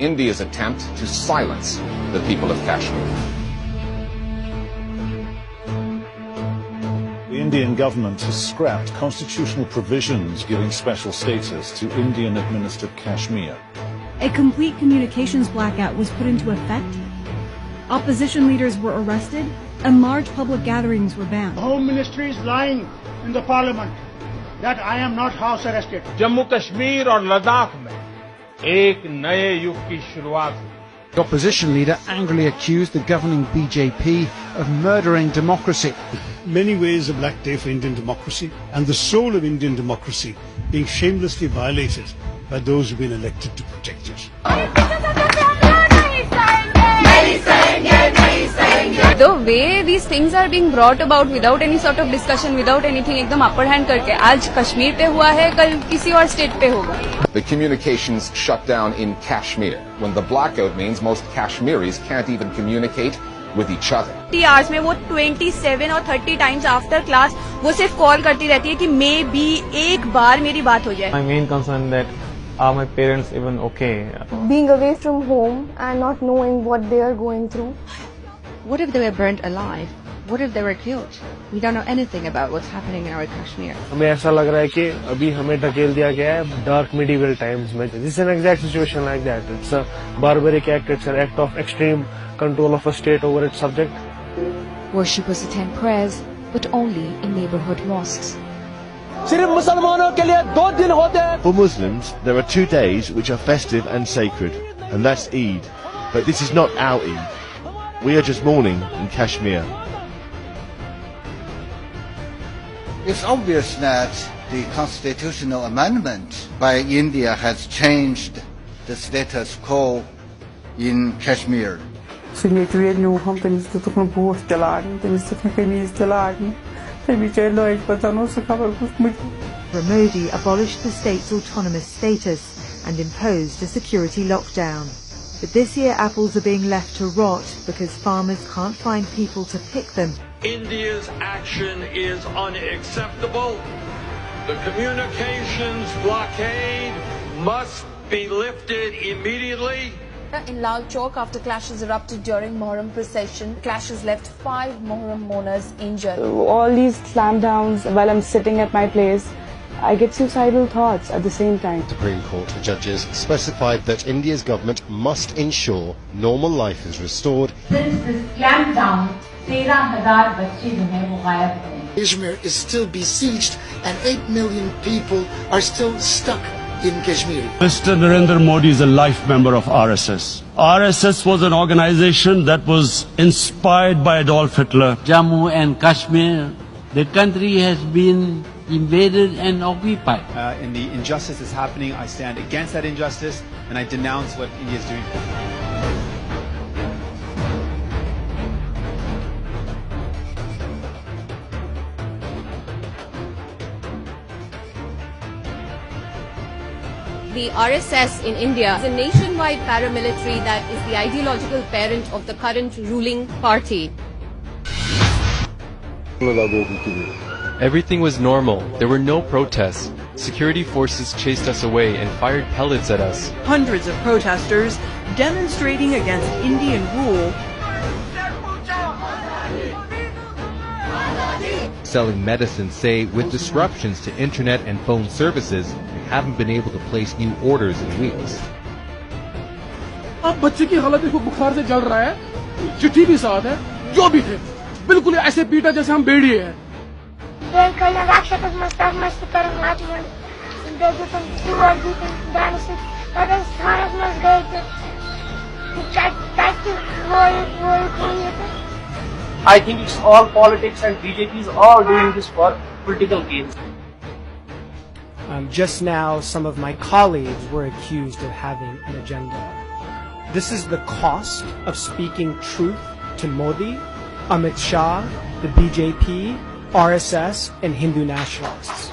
India's attempt to silence the people of Kashmir. The Indian government has scrapped constitutional provisions giving special status to Indian-administered Kashmir. A complete communications blackout was put into effect. Opposition leaders were arrested, and large public gatherings were banned. The Home Ministry is lying in the Parliament that I am not house arrested. Jammu Kashmir और लद्दाख में एक नए युग की शुरुआत हुई. The opposition leader angrily accused the governing BJP of murdering democracy. Many ways a black day for Indian democracy and the soul of Indian democracy being shamelessly violated by those who've been elected to protect it. The way these things are being brought about without any sort of discussion, without anything, एकदम upper hand करके आज कश्मीर पे हुआ है, कल किसी और state पे होगा. The communications shut down in Kashmir, when the blackout means most Kashmiris can't even communicate with each other. 30 hours में वो 27 और 30 times after class वो सिर्फ कॉल करती रहती है कि मे बी एक बार मेरी बात हो जाए. My main concern that are my parents even okay? Being away from home and not knowing what they are going through. What if they were burnt alive? What if they were killed? We don't know anything about what's happening in our Kashmir. हमें ऐसा लग रहा है कि अभी हमें ढकेल दिया गया है dark medieval times में. This is an exact situation like that. It's a barbaric act. It's an act of extreme control of a state over its subject. Worshippers attend prayers, but only in neighborhood mosques. सिर्फ मुसलमानों के लिए 2 दिन होते हैं. For Muslims, there are 2 days which are festive and sacred, and that's Eid. But this is not our Eid. We are just mourning in Kashmir. It's obvious that the constitutional amendment by India has changed the status quo in Kashmir. Modi abolished the state's autonomous status and imposed a security lockdown. But this year apples are being left to rot because farmers can't find people to pick them. India's action is unacceptable. The communications blockade must be lifted immediately. In Lal Chowk, after clashes erupted during Muharram procession, clashes left 5 Muharram mourners injured. All these slam downs while I'm sitting at my place, I get suicidal thoughts at the same time. Supreme Court judges specified that India's government must ensure normal life is restored. Since this clampdown, 13,000 बच्चे जो हैं वो गायब हैं. Kashmir is still besieged and 8 million people are still stuck in Kashmir. Mr. Narendra Modi is a life member of RSS. RSS was an organization that was inspired by Adolf Hitler. Jammu and Kashmir, the country has been invaded and occupied. And the injustice is happening. I stand against that injustice and I denounce what India is doing. The RSS in India is a nationwide paramilitary that is the ideological parent of the current ruling party. Everything was normal. There were no protests. Security forces chased us away and fired pellets at us. Hundreds of protesters demonstrating against Indian rule. Selling medicine say with disruptions to internet and phone services, they haven't been able to place new orders in weeks. अब बच्चे की हालत देखो, बुखार से जल रहा है, चिट्ठी भी साथ है, जो भी थे, बिल्कुल ऐसे पीटा जैसे हम बेड़िए हैं. I think it's all politics and BJP is all doing this for political gains. Just now, some of my colleagues were accused of having an agenda. This is the cost of speaking truth to Modi, Amit Shah, the BJP, RSS, and Hindu nationalists.